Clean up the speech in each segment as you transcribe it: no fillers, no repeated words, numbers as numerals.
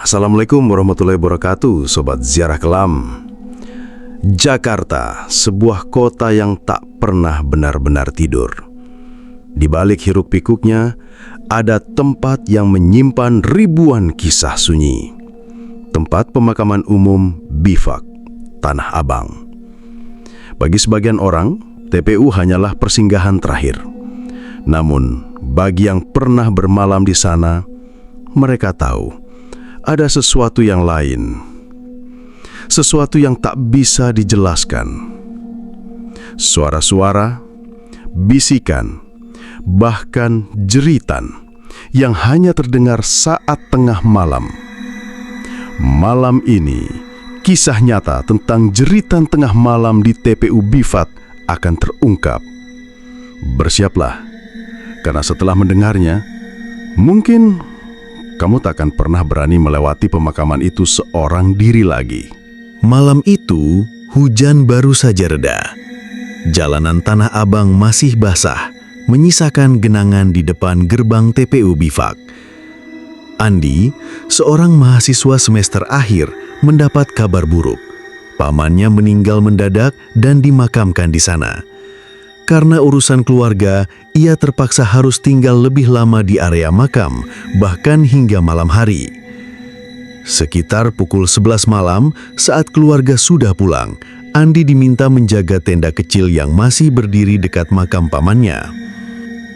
Assalamualaikum warahmatullahi wabarakatuh, Sobat Ziarah Kelam. Jakarta, sebuah kota yang tak pernah benar-benar tidur. Di balik hiruk-pikuknya, ada tempat yang menyimpan ribuan kisah sunyi. Tempat pemakaman umum Bifak, Tanah Abang. Bagi sebagian orang, TPU hanyalah persinggahan terakhir. Namun, bagi yang pernah bermalam di sana, mereka tahu ada sesuatu yang lain, sesuatu yang tak bisa dijelaskan. Suara-suara, bisikan, bahkan jeritan yang hanya terdengar saat tengah malam. Malam ini, kisah nyata tentang jeritan tengah malam di TPU Bifak akan terungkap. Bersiaplah, karena setelah mendengarnya, mungkin kamu tak akan pernah berani melewati pemakaman itu seorang diri lagi. Malam itu, hujan baru saja reda. Jalanan Tanah Abang masih basah, menyisakan genangan di depan gerbang TPU Bifak. Andi, seorang mahasiswa semester akhir, mendapat kabar buruk. Pamannya meninggal mendadak dan dimakamkan di sana. Karena urusan keluarga, ia terpaksa harus tinggal lebih lama di area makam, bahkan hingga malam hari. Sekitar pukul 11 malam, saat keluarga sudah pulang, Andi diminta menjaga tenda kecil yang masih berdiri dekat makam pamannya.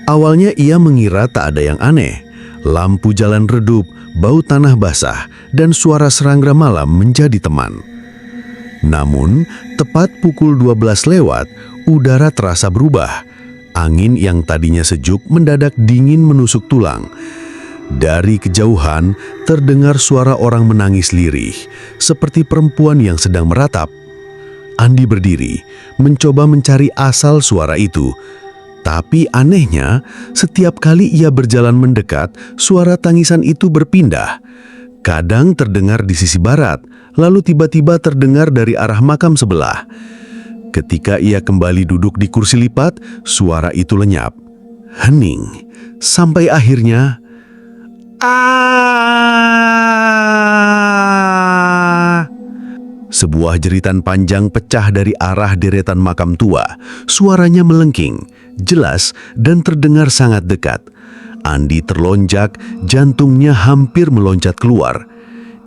Awalnya ia mengira tak ada yang aneh. Lampu jalan redup, bau tanah basah, dan suara serangga malam menjadi teman. Namun, tepat pukul 12 lewat, udara terasa berubah. Angin yang tadinya sejuk mendadak dingin menusuk tulang. Dari kejauhan, terdengar suara orang menangis lirih, seperti perempuan yang sedang meratap. Andi berdiri, mencoba mencari asal suara itu. Tapi anehnya, setiap kali ia berjalan mendekat, suara tangisan itu berpindah. Kadang terdengar di sisi barat, lalu tiba-tiba terdengar dari arah makam sebelah. Ketika ia kembali duduk di kursi lipat, suara itu lenyap, hening, sampai akhirnya sebuah jeritan panjang pecah dari arah deretan makam tua. Suaranya melengking, jelas dan terdengar sangat dekat. Andi terlonjak, jantungnya hampir meloncat keluar.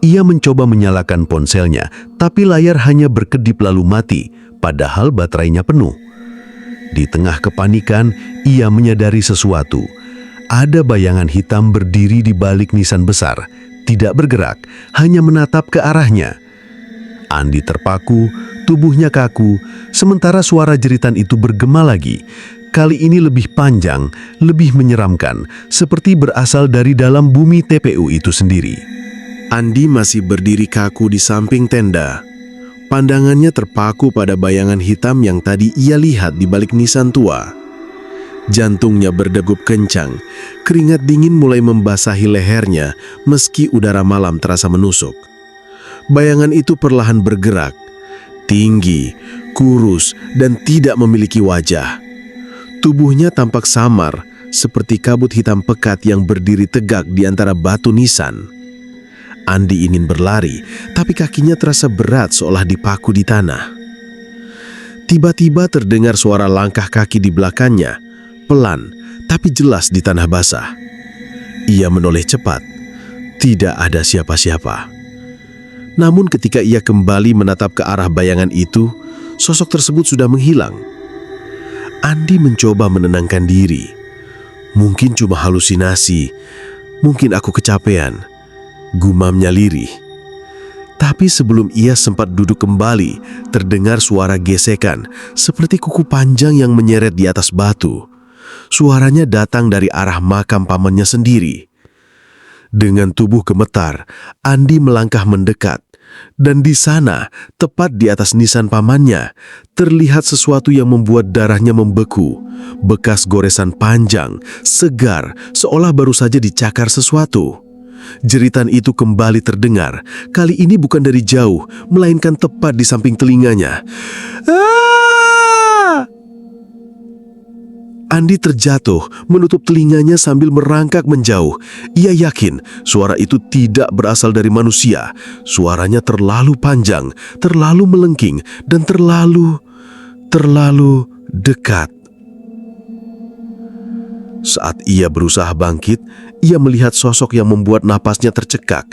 Ia mencoba menyalakan ponselnya, tapi layar hanya berkedip lalu mati. Padahal baterainya penuh. Di tengah kepanikan, ia menyadari sesuatu. Ada bayangan hitam berdiri di balik nisan besar, tidak bergerak, hanya menatap ke arahnya. Andi terpaku, tubuhnya kaku, sementara suara jeritan itu bergema lagi. Kali ini lebih panjang, lebih menyeramkan, seperti berasal dari dalam bumi TPU itu sendiri. Andi masih berdiri kaku di samping tenda. Pandangannya terpaku pada bayangan hitam yang tadi ia lihat di balik nisan tua. Jantungnya berdegup kencang, keringat dingin mulai membasahi lehernya meski udara malam terasa menusuk. Bayangan itu perlahan bergerak, tinggi, kurus, dan tidak memiliki wajah. Tubuhnya tampak samar, seperti kabut hitam pekat yang berdiri tegak di antara batu nisan. Andi ingin berlari, tapi kakinya terasa berat seolah dipaku di tanah. Tiba-tiba terdengar suara langkah kaki di belakangnya, pelan tapi jelas di tanah basah. Ia menoleh cepat, tidak ada siapa-siapa. Namun ketika ia kembali menatap ke arah bayangan itu, sosok tersebut sudah menghilang. Andi mencoba menenangkan diri. Mungkin cuma halusinasi, mungkin aku kecapean, gumamnya lirih. Tapi sebelum ia sempat duduk kembali, terdengar suara gesekan, seperti kuku panjang yang menyeret di atas batu. Suaranya datang dari arah makam pamannya sendiri. Dengan tubuh gemetar, Andi melangkah mendekat. Dan di sana, tepat di atas nisan pamannya, terlihat sesuatu yang membuat darahnya membeku. Bekas goresan panjang, segar, seolah baru saja dicakar sesuatu. Jeritan itu kembali terdengar, kali ini bukan dari jauh, melainkan tepat di samping telinganya. Andi terjatuh, menutup telinganya sambil merangkak menjauh. Ia yakin suara itu tidak berasal dari manusia. Suaranya terlalu panjang, terlalu melengking, dan terlalu dekat. Saat ia berusaha bangkit, ia melihat sosok yang membuat napasnya tercekak.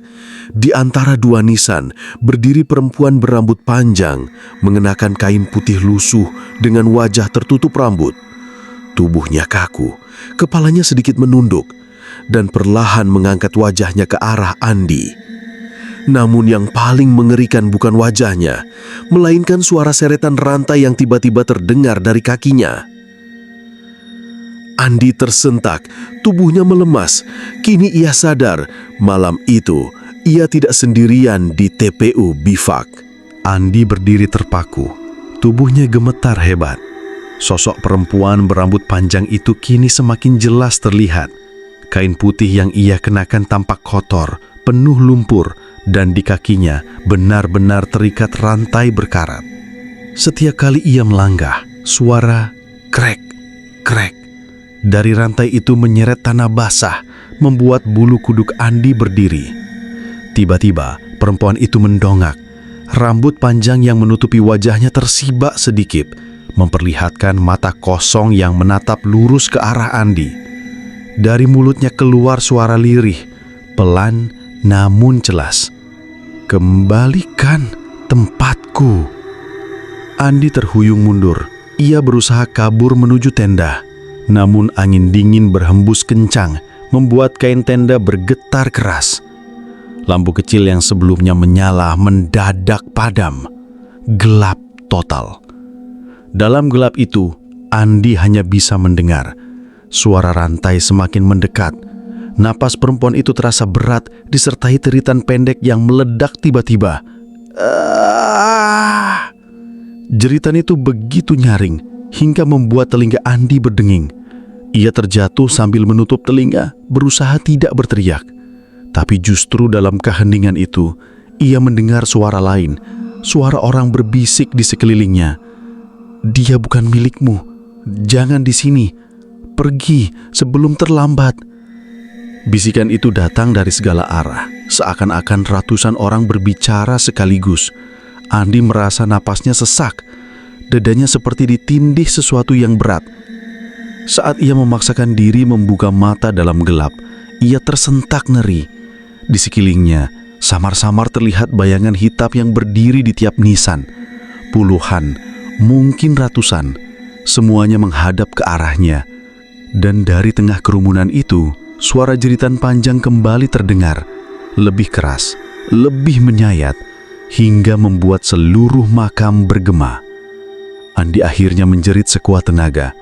Di antara dua nisan, berdiri perempuan berambut panjang, mengenakan kain putih lusuh dengan wajah tertutup rambut. Tubuhnya kaku, kepalanya sedikit menunduk, dan perlahan mengangkat wajahnya ke arah Andi. Namun yang paling mengerikan bukan wajahnya, melainkan suara seretan rantai yang tiba-tiba terdengar dari kakinya. Andi tersentak, tubuhnya melemas. Kini ia sadar, malam itu ia tidak sendirian di TPU Bifak. Andi berdiri terpaku, tubuhnya gemetar hebat. Sosok perempuan berambut panjang itu kini semakin jelas terlihat. Kain putih yang ia kenakan tampak kotor, penuh lumpur, dan di kakinya benar-benar terikat rantai berkarat. Setiap kali ia melangkah, suara krek, krek dari rantai itu menyeret tanah basah, membuat bulu kuduk Andi berdiri. Tiba-tiba, perempuan itu mendongak. Rambut panjang yang menutupi wajahnya tersibak sedikit, memperlihatkan mata kosong yang menatap lurus ke arah Andi. Dari mulutnya keluar suara lirih, pelan namun jelas. "Kembalikan tempatku." Andi terhuyung mundur. Ia berusaha kabur menuju tenda. Namun angin dingin berhembus kencang, membuat kain tenda bergetar keras. Lampu kecil yang sebelumnya menyala mendadak padam. Gelap total. Dalam gelap itu, Andi hanya bisa mendengar suara rantai semakin mendekat. Napas perempuan itu terasa berat disertai teritan pendek yang meledak tiba-tiba. Jeritan itu begitu nyaring hingga membuat telinga Andi berdenging. Ia terjatuh sambil menutup telinga, berusaha tidak berteriak. Tapi justru dalam keheningan itu, ia mendengar suara lain, suara orang berbisik di sekelilingnya. "Dia bukan milikmu, jangan di sini, pergi sebelum terlambat." Bisikan itu datang dari segala arah, seakan-akan ratusan orang berbicara sekaligus. Andi merasa napasnya sesak. Dadanya seperti ditindih sesuatu yang berat. Saat ia memaksakan diri membuka mata dalam gelap, ia tersentak nyeri. Di sekelilingnya, samar-samar terlihat bayangan hitam yang berdiri di tiap nisan. Puluhan, mungkin ratusan, semuanya menghadap ke arahnya. Dan dari tengah kerumunan itu, suara jeritan panjang kembali terdengar, lebih keras, lebih menyayat, hingga membuat seluruh makam bergema. Andi akhirnya menjerit sekuat tenaga.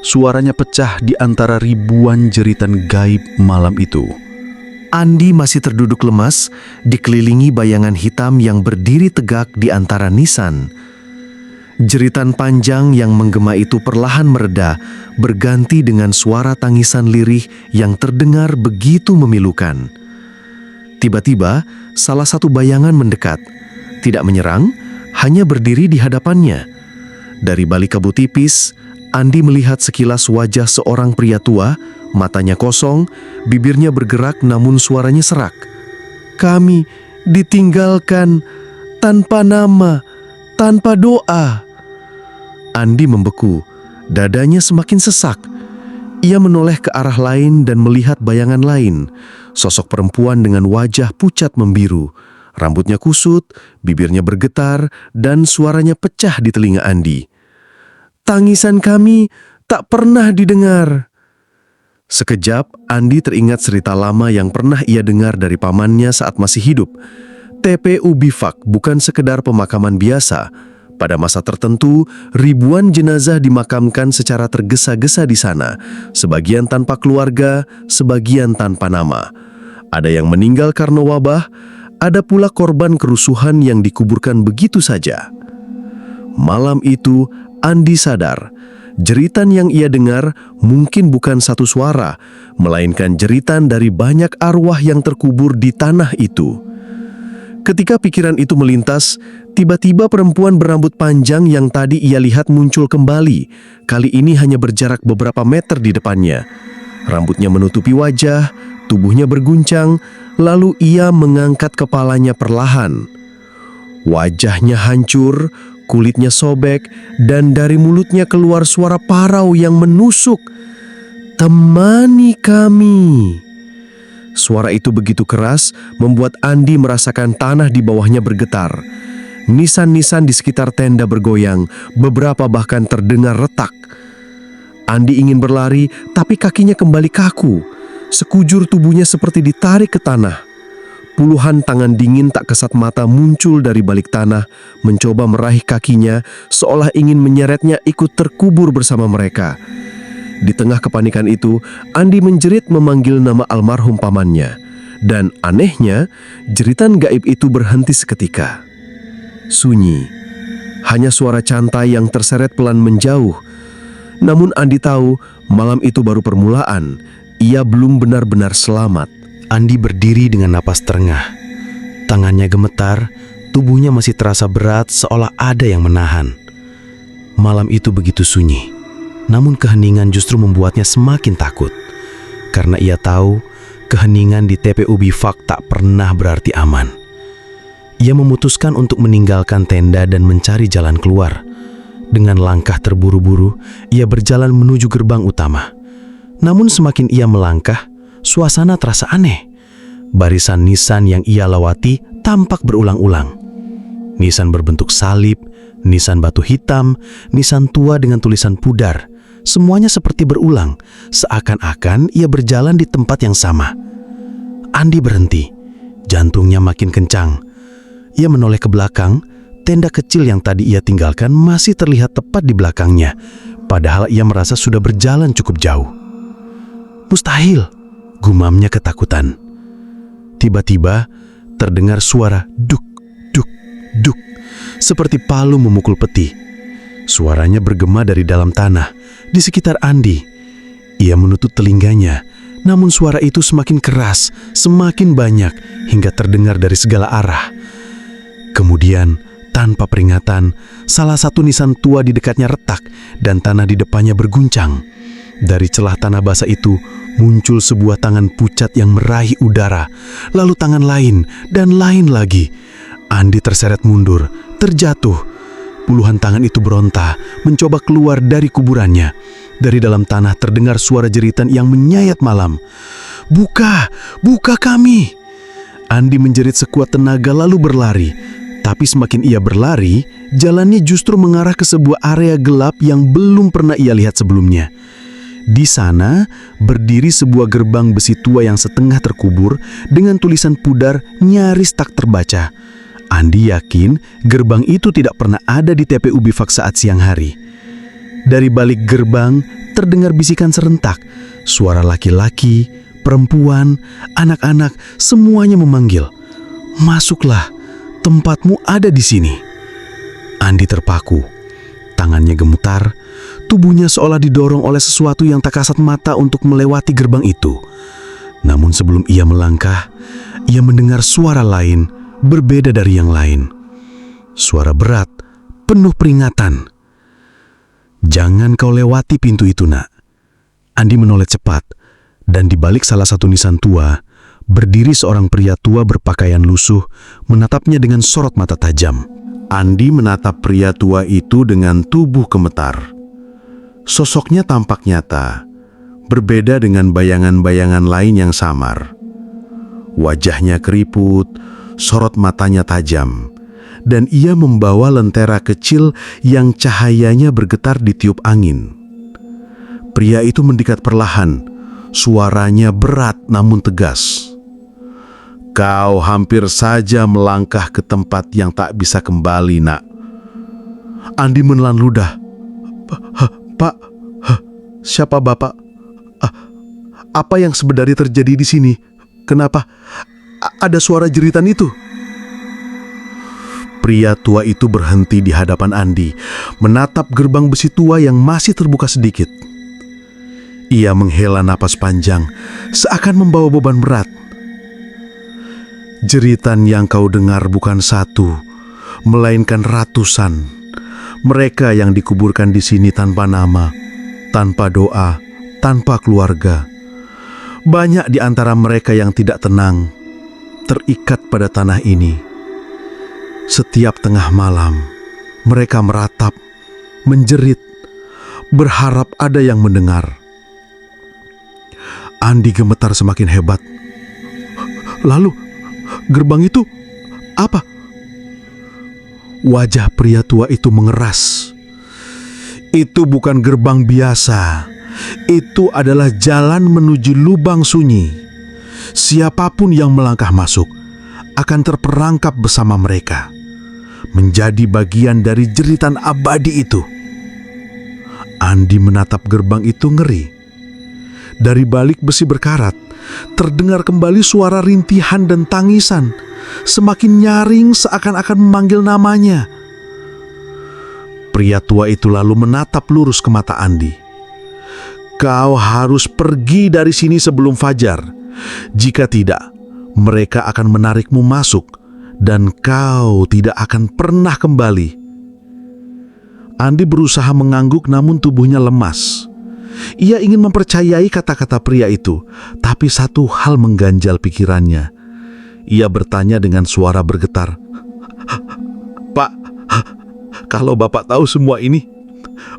Suaranya pecah di antara ribuan jeritan gaib malam itu. Andi masih terduduk lemas, dikelilingi bayangan hitam yang berdiri tegak di antara nisan. Jeritan panjang yang menggema itu perlahan mereda, berganti dengan suara tangisan lirih yang terdengar begitu memilukan. Tiba-tiba, salah satu bayangan mendekat. Tidak menyerang, hanya berdiri di hadapannya. Dari balik kabut tipis, Andi melihat sekilas wajah seorang pria tua, matanya kosong, bibirnya bergerak namun suaranya serak. "Kami ditinggalkan tanpa nama, tanpa doa." Andi membeku, dadanya semakin sesak. Ia menoleh ke arah lain dan melihat bayangan lain, sosok perempuan dengan wajah pucat membiru. Rambutnya kusut, bibirnya bergetar, dan suaranya pecah di telinga Andi. "Tangisan kami tak pernah didengar." Sekejap, Andi teringat cerita lama yang pernah ia dengar dari pamannya saat masih hidup. TPU Bifak bukan sekedar pemakaman biasa. Pada masa tertentu, ribuan jenazah dimakamkan secara tergesa-gesa di sana, sebagian tanpa keluarga, sebagian tanpa nama. Ada yang meninggal karena wabah, ada pula korban kerusuhan yang dikuburkan begitu saja. Malam itu, Andi sadar, jeritan yang ia dengar mungkin bukan satu suara, melainkan jeritan dari banyak arwah yang terkubur di tanah itu. Ketika pikiran itu melintas, tiba-tiba perempuan berambut panjang yang tadi ia lihat muncul kembali. Kali ini hanya berjarak beberapa meter di depannya. Rambutnya menutupi wajah, tubuhnya berguncang, lalu ia mengangkat kepalanya perlahan. Wajahnya hancur, kulitnya sobek, dan dari mulutnya keluar suara parau yang menusuk. "Temani kami." Suara itu begitu keras, membuat Andi merasakan tanah di bawahnya bergetar. Nisan-nisan di sekitar tenda bergoyang, beberapa bahkan terdengar retak. Andi ingin berlari, tapi kakinya kembali kaku. Sekujur tubuhnya seperti ditarik ke tanah. Puluhan tangan dingin tak kesat mata muncul dari balik tanah, mencoba meraih kakinya, seolah ingin menyeretnya ikut terkubur bersama mereka. Di tengah kepanikan itu, Andi menjerit memanggil nama almarhum pamannya. Dan anehnya, jeritan gaib itu berhenti seketika. Sunyi. Hanya suara cantai yang terseret pelan menjauh. Namun Andi tahu, malam itu baru permulaan. Ia belum benar-benar selamat. Andi berdiri dengan napas terengah. Tangannya gemetar, tubuhnya masih terasa berat seolah ada yang menahan. Malam itu begitu sunyi. Namun keheningan justru membuatnya semakin takut. Karena ia tahu, keheningan di TPU Bifak tak pernah berarti aman. Ia memutuskan untuk meninggalkan tenda dan mencari jalan keluar. Dengan langkah terburu-buru, ia berjalan menuju gerbang utama. Namun semakin ia melangkah, suasana terasa aneh. Barisan nisan yang ia lewati tampak berulang-ulang. Nisan berbentuk salib, nisan batu hitam, nisan tua dengan tulisan pudar. Semuanya seperti berulang, seakan-akan ia berjalan di tempat yang sama. Andi berhenti, jantungnya makin kencang. Ia menoleh ke belakang. Tenda kecil yang tadi ia tinggalkan masih terlihat tepat di belakangnya, padahal ia merasa sudah berjalan cukup jauh. "Mustahil," gumamnya ketakutan. Tiba-tiba terdengar suara duk, duk, duk, seperti palu memukul peti. Suaranya bergema dari dalam tanah, di sekitar Andi. Ia menutup telinganya, namun suara itu semakin keras, semakin banyak, hingga terdengar dari segala arah. Kemudian, tanpa peringatan, salah satu nisan tua di dekatnya retak dan tanah di depannya berguncang. Dari celah tanah basah itu muncul sebuah tangan pucat yang meraih udara, lalu tangan lain dan lain lagi. Andi terseret mundur, terjatuh. Puluhan tangan itu beronta, mencoba keluar dari kuburannya. Dari dalam tanah terdengar suara jeritan yang menyayat malam. "Buka! Buka kami!" Andi menjerit sekuat tenaga lalu berlari. Tapi semakin ia berlari, jalannya justru mengarah ke sebuah area gelap yang belum pernah ia lihat sebelumnya. Di sana, berdiri sebuah gerbang besi tua yang setengah terkubur dengan tulisan pudar nyaris tak terbaca. Andi yakin gerbang itu tidak pernah ada di TPU Bifak saat siang hari. Dari balik gerbang, terdengar bisikan serentak. Suara laki-laki, perempuan, anak-anak, semuanya memanggil. "Masuklah. Tempatmu ada di sini." Andi terpaku. Tangannya gemetar, tubuhnya seolah didorong oleh sesuatu yang tak kasat mata untuk melewati gerbang itu. Namun sebelum ia melangkah, ia mendengar suara lain, berbeda dari yang lain. Suara berat, penuh peringatan. "Jangan kau lewati pintu itu, nak." Andi menoleh cepat, dan di balik salah satu nisan tua, berdiri seorang pria tua berpakaian lusuh, menatapnya dengan sorot mata tajam. Andi menatap pria tua itu dengan tubuh gemetar. Sosoknya tampak nyata, berbeda dengan bayangan-bayangan lain yang samar. Wajahnya keriput, sorot matanya tajam, dan ia membawa lentera kecil yang cahayanya bergetar ditiup angin. Pria itu mendekat perlahan, suaranya berat namun tegas. "Kau hampir saja melangkah ke tempat yang tak bisa kembali, nak." Andi menelan ludah. Pak, siapa Bapak? Apa yang sebenarnya terjadi di sini? Kenapa ada suara jeritan itu?" Pria tua itu berhenti di hadapan Andi, menatap gerbang besi tua yang masih terbuka sedikit. Ia menghela napas panjang, seakan membawa beban berat. Jeritan yang kau dengar bukan satu, melainkan ratusan. Mereka yang dikuburkan di sini tanpa nama, tanpa doa, tanpa keluarga. Banyak di antara mereka yang tidak tenang, terikat pada tanah ini. Setiap tengah malam, mereka meratap, menjerit, berharap ada yang mendengar. Andi gemetar semakin hebat. Lalu, gerbang itu apa? Wajah pria tua itu mengeras. Itu bukan gerbang biasa. Itu adalah jalan menuju lubang sunyi. Siapapun yang melangkah masuk akan terperangkap bersama mereka, menjadi bagian dari jeritan abadi itu. Andi menatap gerbang itu ngeri. Dari balik besi berkarat, terdengar kembali suara rintihan dan tangisan, semakin nyaring seakan-akan memanggil namanya. Pria tua itu lalu menatap lurus ke mata Andi. Kau harus pergi dari sini sebelum fajar. Jika tidak, mereka akan menarikmu masuk dan kau tidak akan pernah kembali. Andi berusaha mengangguk namun tubuhnya lemas. Ia ingin mempercayai kata-kata pria itu, tapi satu hal mengganjal pikirannya. Ia bertanya dengan suara bergetar, "Pak, kalau Bapak tahu semua ini,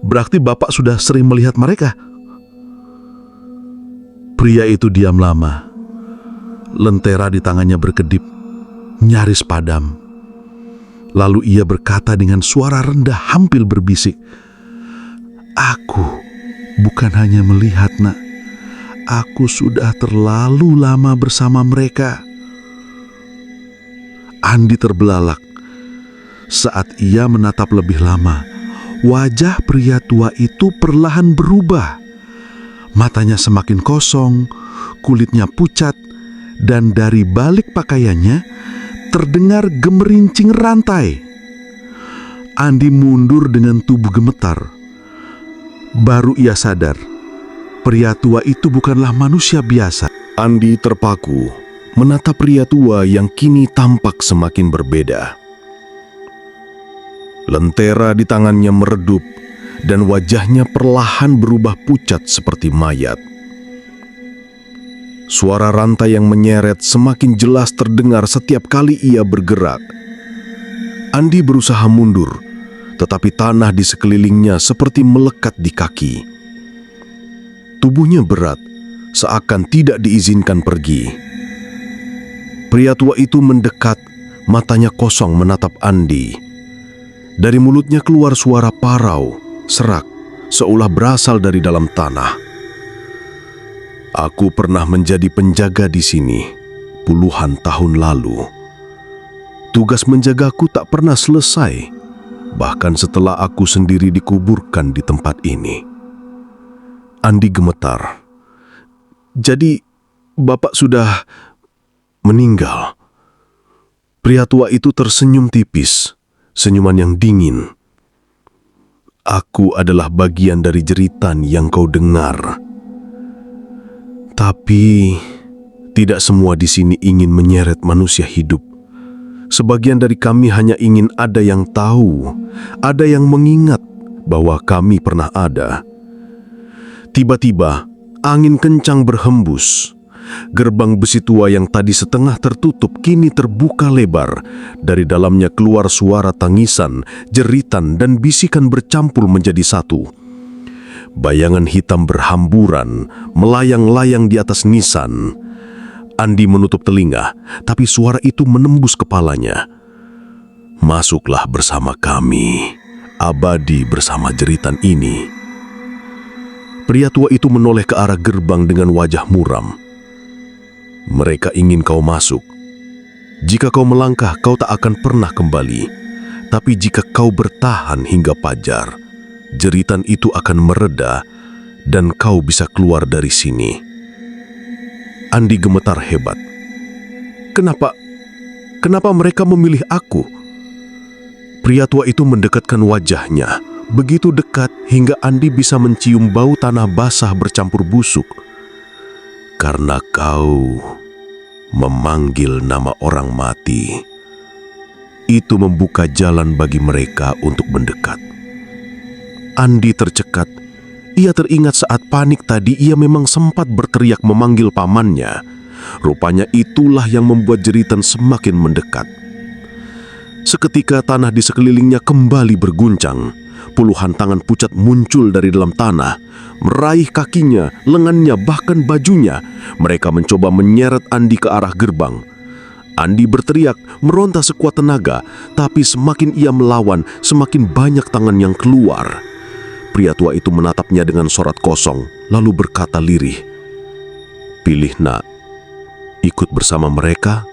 berarti Bapak sudah sering melihat mereka?" Pria itu diam lama. Lentera di tangannya berkedip, nyaris padam. Lalu ia berkata dengan suara rendah hampir berbisik, "Aku bukan hanya melihat, Nak. Aku sudah terlalu lama bersama mereka." Andi terbelalak. Saat ia menatap lebih lama, wajah pria tua itu perlahan berubah. Matanya semakin kosong, kulitnya pucat, dan dari balik pakaiannya terdengar gemerincing rantai. Andi mundur dengan tubuh gemetar. Baru ia sadar, pria tua itu bukanlah manusia biasa. Andi terpaku menatap pria tua yang kini tampak semakin berbeda. Lentera di tangannya meredup dan wajahnya perlahan berubah pucat seperti mayat. Suara rantai yang menyeret semakin jelas terdengar setiap kali ia bergerak. Andi berusaha mundur, tetapi tanah di sekelilingnya seperti melekat di kaki. Tubuhnya berat, seakan tidak diizinkan pergi. Pria tua itu mendekat, matanya kosong menatap Andi. Dari mulutnya keluar suara parau, serak, seolah berasal dari dalam tanah. "Aku pernah menjadi penjaga di sini puluhan tahun lalu. Tugas menjagaku tak pernah selesai, bahkan setelah aku sendiri dikuburkan di tempat ini." Andi gemetar. "Jadi, Bapak sudah meninggal?" Pria tua itu tersenyum tipis, senyuman yang dingin. "Aku adalah bagian dari jeritan yang kau dengar. Tapi, tidak semua di sini ingin menyeret manusia hidup. Sebagian dari kami hanya ingin ada yang tahu, ada yang mengingat bahwa kami pernah ada." Tiba-tiba, angin kencang berhembus. Gerbang besi tua yang tadi setengah tertutup kini terbuka lebar. Dari dalamnya keluar suara tangisan, jeritan, dan bisikan bercampur menjadi satu. Bayangan hitam berhamburan, melayang-layang di atas nisan. Andi menutup telinga, tapi suara itu menembus kepalanya. "Masuklah bersama kami, abadi bersama jeritan ini." Pria tua itu menoleh ke arah gerbang dengan wajah muram. "Mereka ingin kau masuk. Jika kau melangkah, kau tak akan pernah kembali. Tapi jika kau bertahan hingga fajar, jeritan itu akan mereda dan kau bisa keluar dari sini." Andi gemetar hebat. Kenapa mereka memilih aku?" Pria tua itu mendekatkan wajahnya, begitu dekat hingga Andi bisa mencium bau tanah basah bercampur busuk. "Karena kau memanggil nama orang mati. Itu membuka jalan bagi mereka untuk mendekat. Andi tercekat. Ia teringat saat panik tadi ia memang sempat berteriak memanggil pamannya. Rupanya itulah yang membuat jeritan semakin mendekat. Seketika tanah di sekelilingnya kembali berguncang. Puluhan tangan pucat muncul dari dalam tanah, meraih kakinya, lengannya, bahkan bajunya. Mereka mencoba menyeret Andi ke arah gerbang. Andi berteriak, meronta sekuat tenaga, tapi semakin ia melawan, semakin banyak tangan yang keluar. Pria tua itu menatapnya dengan sorot kosong, lalu berkata lirih, "Pilih nak, ikut bersama mereka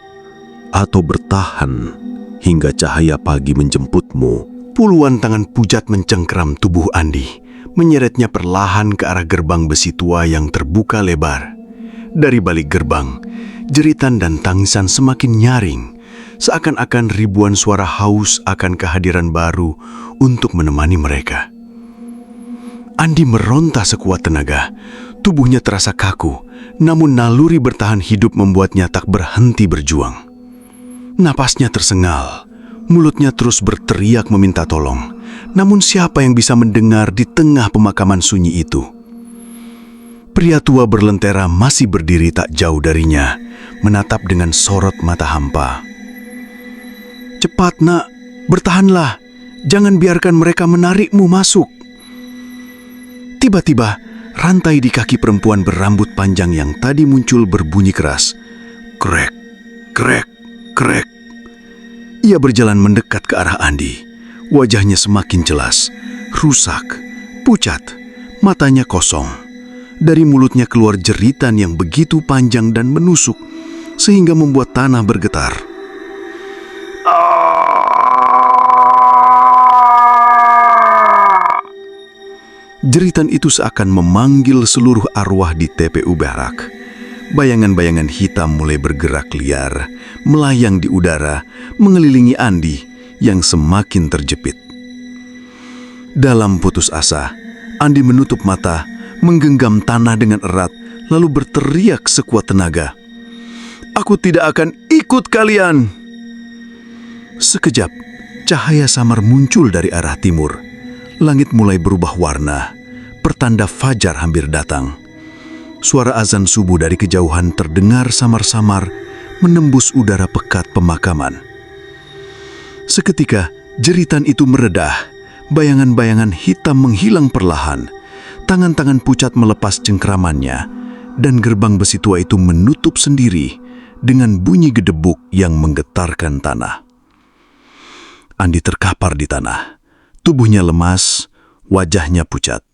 atau bertahan hingga cahaya pagi menjemputmu." Puluhan tangan pucat mencengkeram tubuh Andi, menyeretnya perlahan ke arah gerbang besi tua yang terbuka lebar. Dari balik gerbang, jeritan dan tangisan semakin nyaring, seakan-akan ribuan suara haus akan kehadiran baru untuk menemani mereka. Andi meronta sekuat tenaga, tubuhnya terasa kaku, namun naluri bertahan hidup membuatnya tak berhenti berjuang. Napasnya tersengal. Mulutnya terus berteriak meminta tolong. Namun siapa yang bisa mendengar di tengah pemakaman sunyi itu? Pria tua berlentera masih berdiri tak jauh darinya, menatap dengan sorot mata hampa. "Cepat nak, bertahanlah. Jangan biarkan mereka menarikmu masuk." Tiba-tiba, rantai di kaki perempuan berambut panjang yang tadi muncul berbunyi keras. Krek, krek, krek. Ia berjalan mendekat ke arah Andi. Wajahnya semakin jelas, rusak, pucat, matanya kosong. Dari mulutnya keluar jeritan yang begitu panjang dan menusuk, sehingga membuat tanah bergetar. Jeritan itu seakan memanggil seluruh arwah di TPU Barak. Bayangan-bayangan hitam mulai bergerak liar, melayang di udara, mengelilingi Andi yang semakin terjepit. Dalam putus asa, Andi menutup mata, menggenggam tanah dengan erat, lalu berteriak sekuat tenaga, "Aku tidak akan ikut kalian!" Sekejap, cahaya samar muncul dari arah timur. Langit mulai berubah warna, pertanda fajar hampir datang. Suara azan subuh dari kejauhan terdengar samar-samar menembus udara pekat pemakaman. Seketika, jeritan itu meredah, bayangan-bayangan hitam menghilang perlahan, tangan-tangan pucat melepas cengkramannya, dan gerbang besi tua itu menutup sendiri dengan bunyi gedebuk yang menggetarkan tanah. Andi terkapar di tanah, tubuhnya lemas, wajahnya pucat.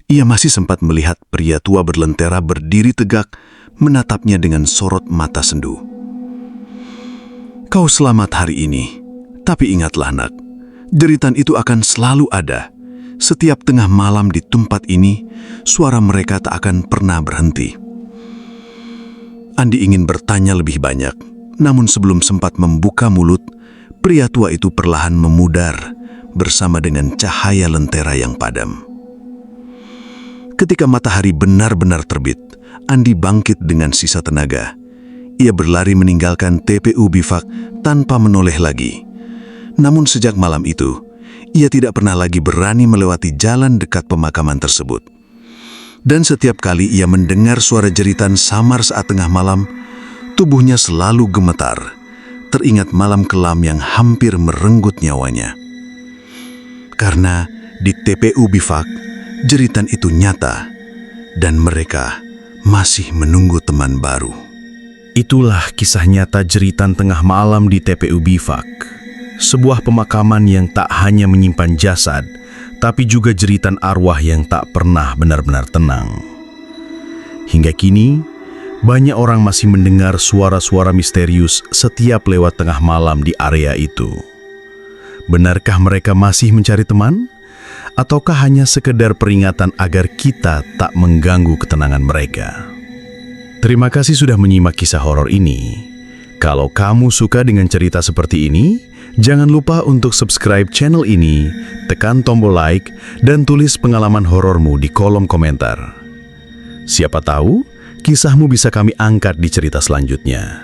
Ia masih sempat melihat pria tua berlentera berdiri tegak, menatapnya dengan sorot mata sendu. "Kau selamat hari ini, tapi ingatlah nak, jeritan itu akan selalu ada. Setiap tengah malam di tempat ini, suara mereka tak akan pernah berhenti." Andi ingin bertanya lebih banyak, namun sebelum sempat membuka mulut, pria tua itu perlahan memudar bersama dengan cahaya lentera yang padam. Ketika matahari benar-benar terbit, Andi bangkit dengan sisa tenaga. Ia berlari meninggalkan TPU Bifak tanpa menoleh lagi. Namun sejak malam itu, ia tidak pernah lagi berani melewati jalan dekat pemakaman tersebut. Dan setiap kali ia mendengar suara jeritan samar saat tengah malam, tubuhnya selalu gemetar, teringat malam kelam yang hampir merenggut nyawanya. Karena di TPU Bifak, jeritan itu nyata, dan mereka masih menunggu teman baru. Itulah kisah nyata jeritan tengah malam di TPU Bifak. Sebuah pemakaman yang tak hanya menyimpan jasad, tapi juga jeritan arwah yang tak pernah benar-benar tenang. Hingga kini, banyak orang masih mendengar suara-suara misterius setiap lewat tengah malam di area itu. Benarkah mereka masih mencari teman? Ataukah hanya sekedar peringatan agar kita tak mengganggu ketenangan mereka? Terima kasih sudah menyimak kisah horor ini. Kalau kamu suka dengan cerita seperti ini, jangan lupa untuk subscribe channel ini, tekan tombol like, dan tulis pengalaman horormu di kolom komentar. Siapa tahu, kisahmu bisa kami angkat di cerita selanjutnya.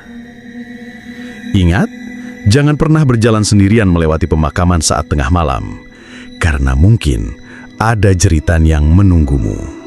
Ingat, jangan pernah berjalan sendirian melewati pemakaman saat tengah malam, karena mungkin ada jeritan yang menunggumu.